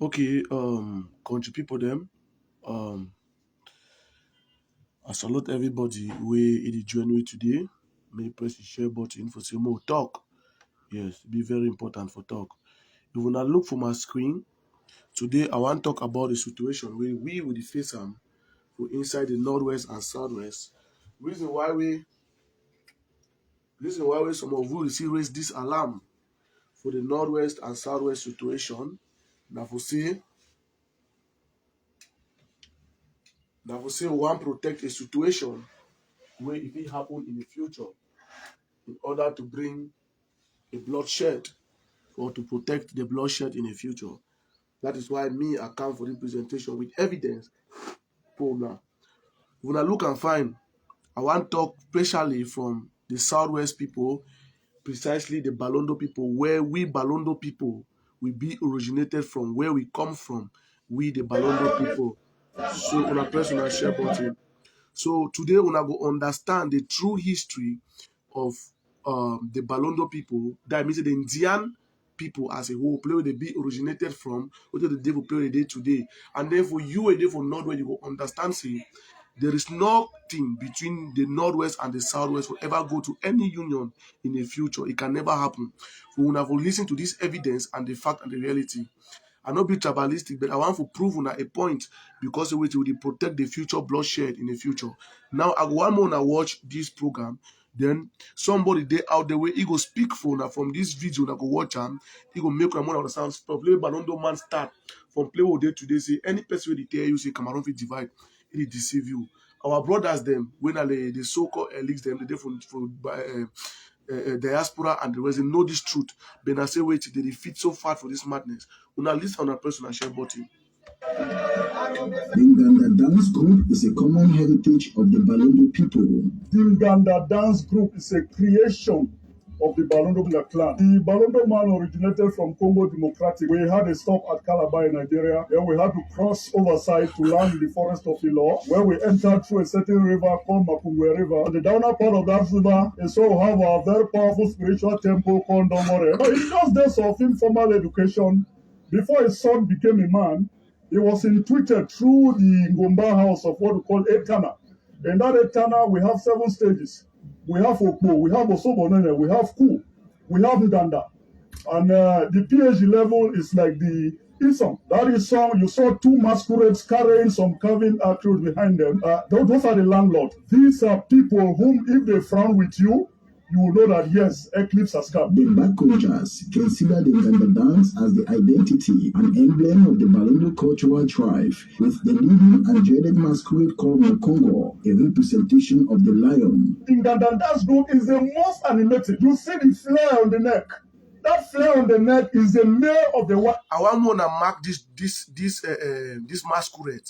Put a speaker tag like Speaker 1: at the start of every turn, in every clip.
Speaker 1: Okay, country people them. Um, I salute everybody wey it is join me today. May press the share button for say more talk. Yes, be very important for talk. If you now look for my screen, today I want to talk about the situation where we will face for inside the northwest and southwest. Reason why we reason why some of you see raise this alarm for the northwest and southwest situation. Now for say we want protect a situation where if it happen in the future in order to bring a bloodshed or to protect the bloodshed in the future. That is why me I come for the presentation with evidence for now. When I look and find, I want to talk especially from the southwest people, precisely the Balondo people, where we Balondo people we be originated from, where we come from, we the Balondo people. So on a press on a share button. So today we are going to understand the true history of the Balondo people. That means the Indian people as a whole, play where they be originated from, what the devil play where they dey today. And therefore you and therefore not where you go understand say there is nothing between the northwest and the southwest will ever go to any union in the future. It can never happen. We will have to listen to this evidence and the fact and the reality. I not be tribalistic, but I want to prove on a point because it will protect the future bloodshed in the future. Now I want more to watch this program. Then somebody there out there where he go speak for now from this video that go watch him, he go make one understand stuff. Play Balondo man start from play all day today. Say any person will tell you say Cameroon fit divide, it deceive you. Our brothers them when the so-called elites them they for diaspora and the rest they know this truth. But I say wait, they fit so far for this madness. Una listen on a person and share button.
Speaker 2: Dinganda Dance Group is a common heritage of the Balondo people.
Speaker 3: Dinganda Dance Group is a creation of the Balondo clan. The Balondo man originated from Congo Democratic. We had a stop at Calabar in Nigeria. Then we had to cross overside to land in the forest of Ilo, where we entered through a certain river called Makungwe River. On the downer part of that river is so we have our very powerful spiritual temple called Domore. But in those days of informal education, before his son became a man, he was tweeted through the Ngomba house of what we call Etana. In that Etana, we have 7 stages. We have Okpo, we have Osobonene, we have Ku, we have Ndanda. And the PhD level is like the Isong. That is song, you saw 2 masquerades carrying some carving attributes behind them. Those are the landlords. These are people whom, if they frown with you, you will know that yes, eclipse has come.
Speaker 2: The Bakojas consider the Nganda dance as the identity and emblem of the Balondo cultural tribe, with the leading and dreaded masquerade called Mokongo, a representation of the lion.
Speaker 3: The Nganda dance group is the most animated. You see the flare on the neck. That flare on the neck is the male of the one.
Speaker 1: I want more to mark this masquerade.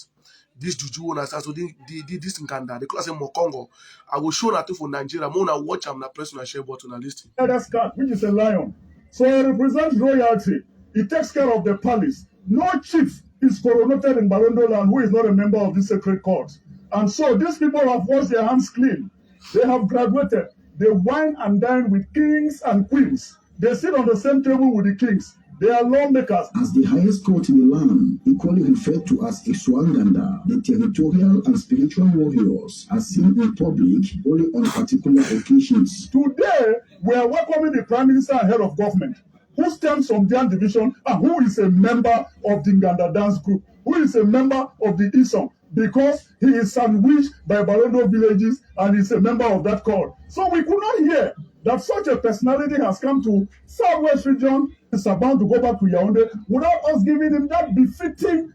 Speaker 1: This juju one so this Nkanda, they call say Mokongo. I will show that for Nigeria. More na watch am na press na share button na listen.
Speaker 3: That's cat, which is a lion. So it represents royalty. It takes care of the palace. No chief is coronated in Balondo land who is not a member of this sacred court. And so these people have washed their hands clean. They have graduated. They wine and dine with kings and queens. They sit on the same table with the kings. They are lawmakers.
Speaker 2: As the highest court in the land, equally referred to as Iswanganda, the territorial and spiritual warriors are seen in public only on particular occasions.
Speaker 3: Today, we are welcoming the Prime Minister and Head of Government, who stems from Jan Division and who is a member of the Nganda Dance Group, who is a member of the Isong, because he is sandwiched by Balondo villages and is a member of that court. So we could not hear that such a personality has come to Southwest region, is about to go back to Yaoundé without us giving him that befitting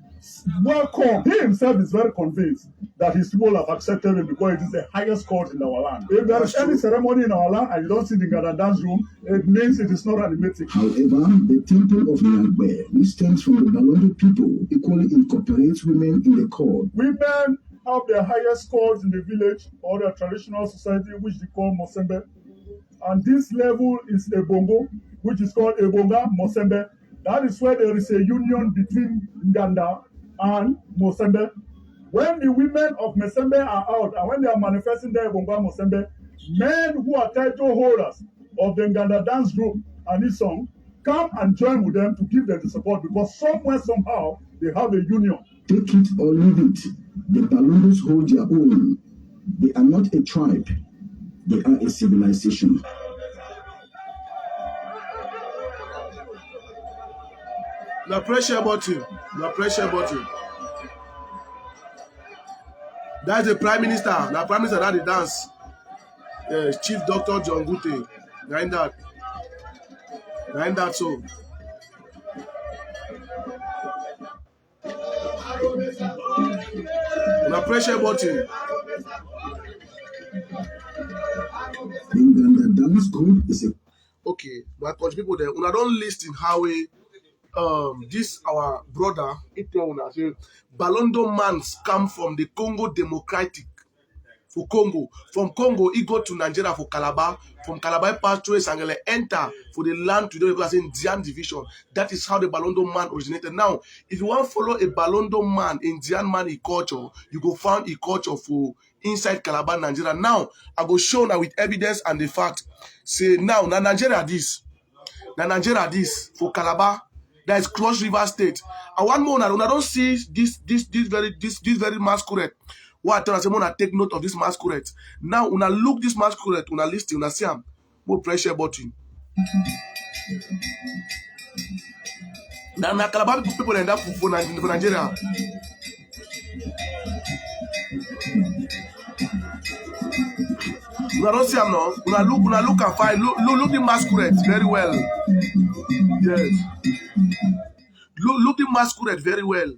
Speaker 3: welcome. He himself is very convinced that his people have accepted him because it is the highest court in our land. If there is any ceremony in our land and you don't see the Nganda dance room, it means it is not animating.
Speaker 2: However, the temple of Nyagbe, which stems from the Balondo people, equally incorporates women in the court.
Speaker 3: Women have the highest court in the village or the traditional society, which they call Mosembe. And this level is Ebongo, which is called Ebonga Mosembe. That is where there is a union between Nganda and Mosembe. When the women of Mosembe are out and when they are manifesting their Ebonga Mosembe, men who are title holders of the Nganda dance group and this song come and join with them to give them the support, because somewhere, somehow, they have a union.
Speaker 2: Take it or leave it. The Balundos hold their own. They are not a tribe. They are a civilization.
Speaker 1: The pressure button. The pressure button. That's the Prime Minister. The Prime Minister that they dance. Yes, Chief Dr. John Gute. Behind that. Behind that so. The pressure button.
Speaker 2: The dance group is a
Speaker 1: okay, my country people there. Una don't listen how we this our brother it tell una say Balondo mans come from the Congo Democratic for Congo. From Congo, he go to Nigeria for Calabar. From Calabar, pass through Sangele, enter for the land to the in Dian division. That is how the Balondo man originated. Now, if you want to follow a Balondo man in Dian man culture, you go find a culture for inside Calabar, Nigeria. Now, I go show now with evidence and the fact. Say now, Nigeria this. Now Nigeria this for Calabar. That is Cross River State. And one more, I don't see this very masquerade. What I tell you, I take note of this masquerade. Now, when I look this masquerade, when I listen, when I see them, more pressure button. Now, Calabar people end up for Nigeria. When I don't see them now, when I look and find, look the masquerade very well. Yes. Look the masquerade very well.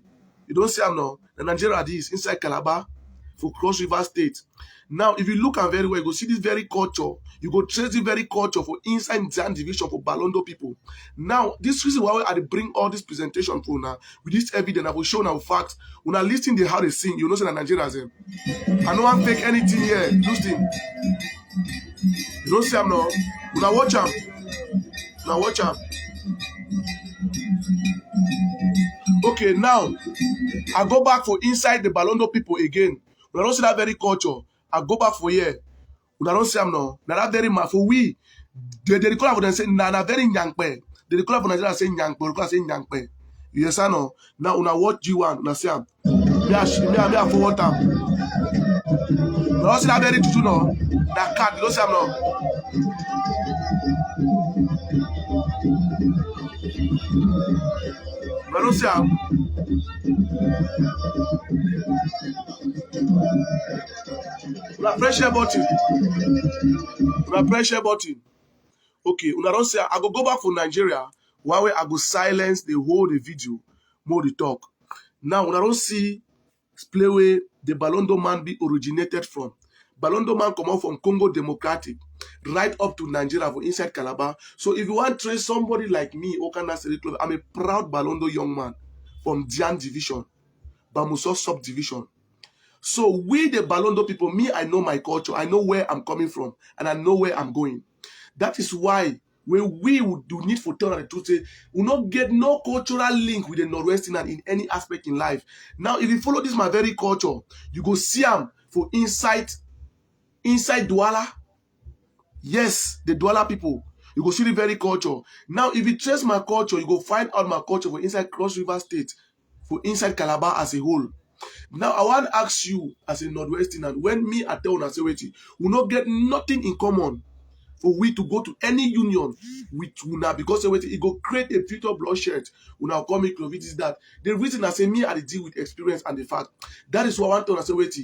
Speaker 1: You don't see them now. The Nigeria is inside Calabar for Cross River State. Now, if you look at very well, you go see this very culture. You go trace the very culture for inside Zan division for Balondo people. Now, this reason why I bring all this presentation for now with this evidence. I will show now facts. When I listen to how they sing, you know say that Nigeria is them. I no one fake anything here. Listen. You don't see them now. When I watch them. Now watch them. Okay, now I go back for inside the Balondo people again. When I don't see that very culture, I go back for here. When I don't see them now, now that very man for we, they call for them say na very nyangpe. They call for Nigeria say nyangpe, they call say nyangpe. You understand now? Now when I watch G1, now see them. Me I forward them. When I don't see that very tutu now, that card, you don't see them now. I don't see them. Una pressure button. Una pressure button. Okay, una don't say I go back for Nigeria. One way I go silence the whole the video, more the talk. Now una don't see play where the Balondo man be originated from. Balondo man come out from Congo Democratic, right up to Nigeria for inside Calabar. So if you want to trace somebody like me, Okana Seriklo, I'm a proud Balondo young man from Dian division, Bamuso subdivision. So we the Balondo people, me, I know my culture, I know where I'm coming from, and I know where I'm going. That is why when we would do need for tell the truth, say we not get no cultural link with the Northwestern in any aspect in life. Now, if you follow this my very culture, you go see them for inside Douala. Yes, the Douala people. You go see the very culture. Now, if you trace my culture, you go find out my culture for inside Cross River State, for inside Calabar as a whole. Now, I want to ask you as a Northwesterner, when me I tell una say wait, we not get nothing in common for we to go to any union with una because wait, it go create a future bloodshed. Una call me Clovis that. The reason I say me I deal with experience and the fact. That is why I want to say wait,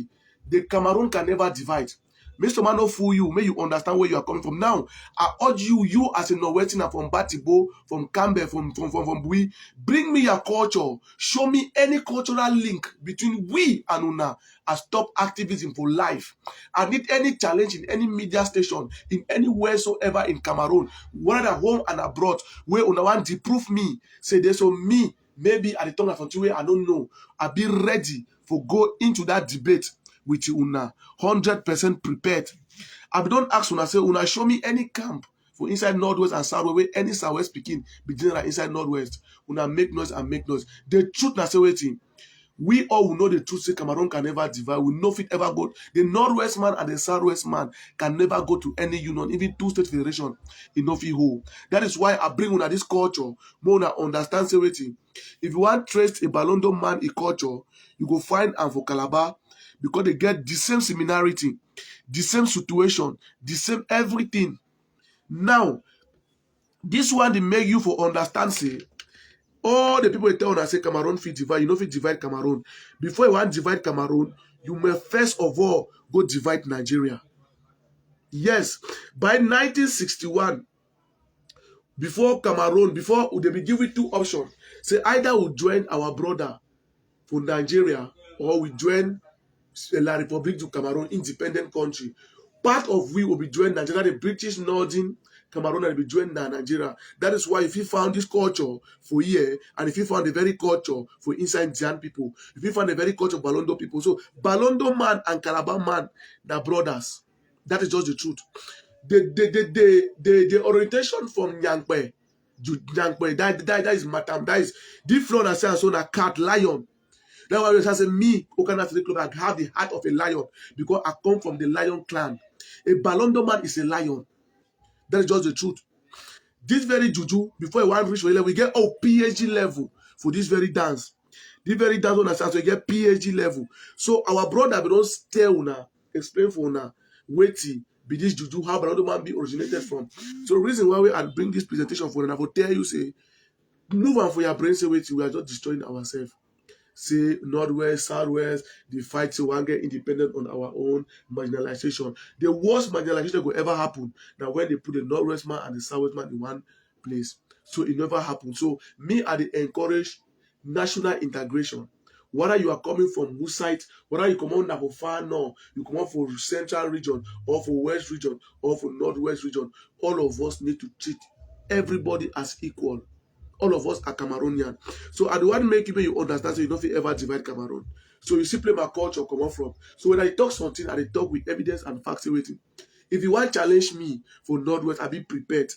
Speaker 1: the Cameroon can never divide. Mr. Man, no fool you. May you understand where you are coming from. Now, I urge you as a Norwegian from Batibo, from Campbell, from Bui, bring me your culture. Show me any cultural link between we and Una as top activism for life. I need any challenge in any media station, in anywhere soever in Cameroon, whether at home and abroad, where Una want to prove me. Say this so me, maybe at the time of where I don't know. I'll be ready for go into that debate with you, Una, 100% prepared. I don't ask Una, say, Una, show me any camp for inside Northwest and Southwest, where any Southwest speaking be general inside Northwest. Una make noise and make noise. The truth, na say waiting. We all will know the truth, say Cameroon can never divide. We know if it ever go. The Northwest man and the Southwest man can never go to any union, even two-state federation in Nofi Ho. That is why I bring on this culture, more understand everything. If you want trace a Balondo man in culture, you go find and for Calabar because they get the same similarity, the same situation, the same everything. Now, this one they make you for understand, say, all the people tell us say Cameroon fit divide, you know fit divide Cameroon. Before you want divide Cameroon, you may first of all go divide Nigeria. Yes, by 1961, before Cameroon, before they be given two options. Say either we join our brother for Nigeria or we join La République du Cameroon, independent country. Part of we will be joining Nigeria, the British Northern Cameroon, and be joining Nigeria. That is why if you found this culture for here, and if you found the very culture for inside Jan people, if you found the very culture of Balondo people, so Balondo man and Calabar man, they're brothers. That is just the truth. The orientation from Nyangpe, that is Matam, that is different as a cat, lion. That's why I say me, Okana City Club, I have the heart of a lion because I come from the lion clan. A Balondo man is a lion. That is just the truth. This very juju, before you want to reach for level, we get PhD level for this very dance. This very dance on us, so we get PhD level. So our brother, we don't tell una, explain for una, waiting, be this juju, how Balondo man be originated from. So the reason why we bring this presentation for una, I will tell you, say, move on for your brain, say, wait, we are just destroying ourselves. Say Northwest, Southwest, the fight to one get independent on our own, marginalization. The worst marginalization will ever happen now when they put the Northwest man and the Southwest man in one place. So it never happened. So me, I encourage national integration. Whether you are coming from whose side, whether you come on for far north, you come on for central region, or for west region, or for northwest region, all of us need to treat everybody as equal. All of us are Cameroonian. So I don't want to make you understand so you don't ever divide Cameroon. So you simply my culture come on from. So when I talk something, I talk with evidence and facts waiting. If you want to challenge me for Northwest, I be prepared.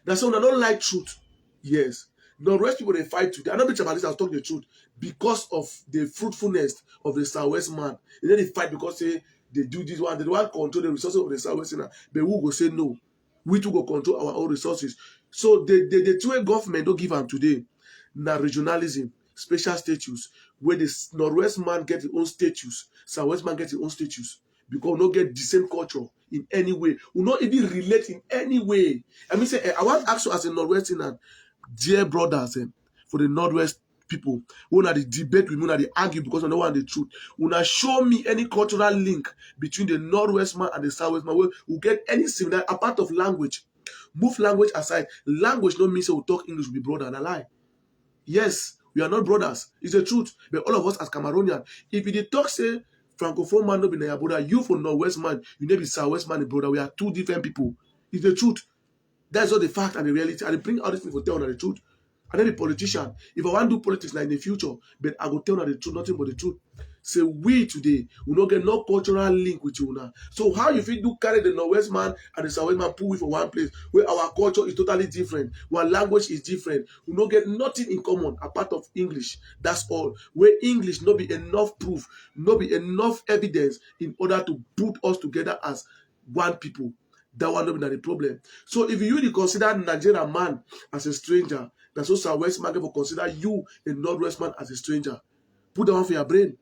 Speaker 1: That's why I don't like truth. Yes. Northwest people they fight today. I know the Japanese I'll talk the truth because of the fruitfulness of the Southwest man. And then they fight because they do this one, they don't want to control the resources of the Southwest. But we will say no. We too go control our own resources. So the two government don't give them today. Now regionalism, special status, where the Northwest man get his own status, Southwest man get his own status. Because we don't get the same culture in any way. We not even relate in any way. I mean, say, I want to ask you as a Northwesterner, dear brothers, for the Northwest people, who are the debate with me, who they argue because I don't want the truth. When show me any cultural link between the Northwest man and the Southwest man, we get any similar apart of language. Move language aside. Language don't mean say we talk English, we be brother, and a lie. Yes, we are not brothers. It's the truth. But all of us as Cameroonian, if you talk say Francophone man no be na brother, you for Northwest man, you may be Southwest man, brother. We are two different people. It's the truth. That's all the fact and the reality. And I bring all these things for tell the truth. And then the politician, if I want to do politics like in the future, but I will tell the truth, nothing but the truth. Say we today will not get no cultural link with you now. So how you feel do carry the Northwest man and the Southwest man pull we for one place where our culture is totally different, our language is different. We not get nothing in common apart of English. That's all. Where English not be enough proof, not be enough evidence in order to put us together as one people. That one not be the problem. So if you really consider Nigerian man as a stranger, that's also Southwest man will consider you a Northwest man as a stranger. Put that one for your brain.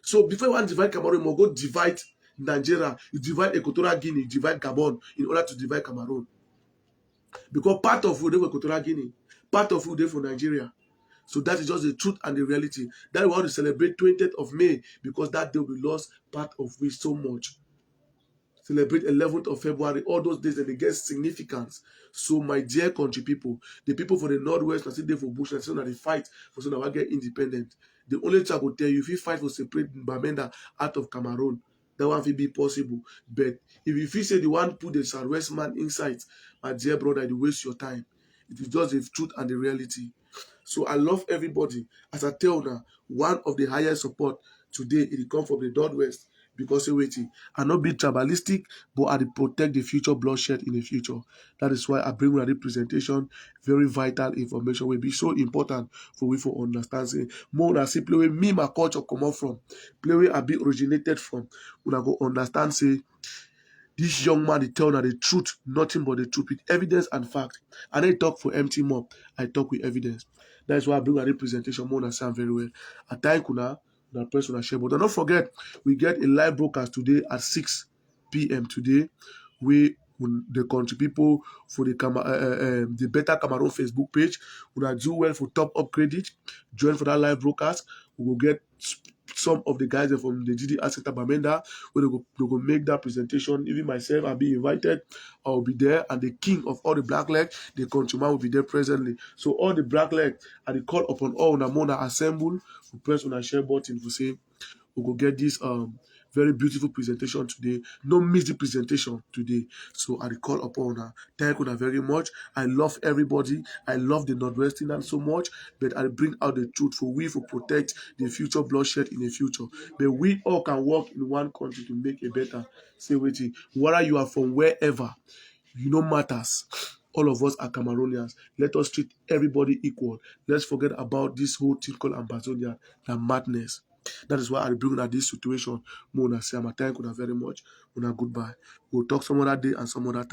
Speaker 1: So before you want to divide Cameroon, you go divide Nigeria, you divide Equatorial Guinea, you divide Gabon in order to divide Cameroon. Because part of you there for Equatorial Guinea, part of you there for Nigeria. So that is just the truth and the reality. That is why we celebrate 20th of May, because that day we lost part of we so much. Celebrate 11th of February, all those days that they get significance. So my dear country people, the people for the Northwest, I see they for Bush, I see that they fight for so that we get independent. The only thing I will tell you, if you fight for separate Bamenda out of Cameroon, that one will be possible. But if you say the one put the Southwest man inside, my dear brother, you waste your time. It is just the truth and the reality. So I love everybody. As I tell now, one of the highest support today, it comes from the Northwest. because say waiting, I not be tribalistic, but I dey protect the future bloodshed in the future. That is why I bring una this presentation, very vital information will be so important for we for understand. Say more than simply where me my culture come out from, play where I be originated from. Una go understand say this young man, they tell her the truth, nothing but the truth with evidence and fact. I didn't talk for empty mouth. I talk with evidence. That's why I bring a representation more than sound very well. I thank una press una share. But don't forget, we get a live broadcast today at 6 p.m. today. The country people for the Better Cameroon Facebook page. We do well for top upgrade. Join for that live broadcast. We will get some of the guys from the GD Center Bamenda where they go make that presentation. Even myself, I'll be invited. I'll be there, and the king of all the black leg, the countryman, will be there presently. So all the black leg, and the call upon all Namona assemble, we press on a share button to say we go get this very beautiful presentation today. Don't miss the presentation today. So I call upon her. Thank you very much. I love everybody. I love the Northwestern so much, but I bring out the truth for we for protect the future bloodshed in the future. But we all can work in one country to make a better. Say waiting, whether you are from wherever, you know matters. All of us are Cameroonians. Let us treat everybody equal. Let's forget about this whole thing called Ambazonia, the madness. That is why I bring at this situation. Mona say, I thank you very much. Mona, goodbye. We'll talk some other day and some other time.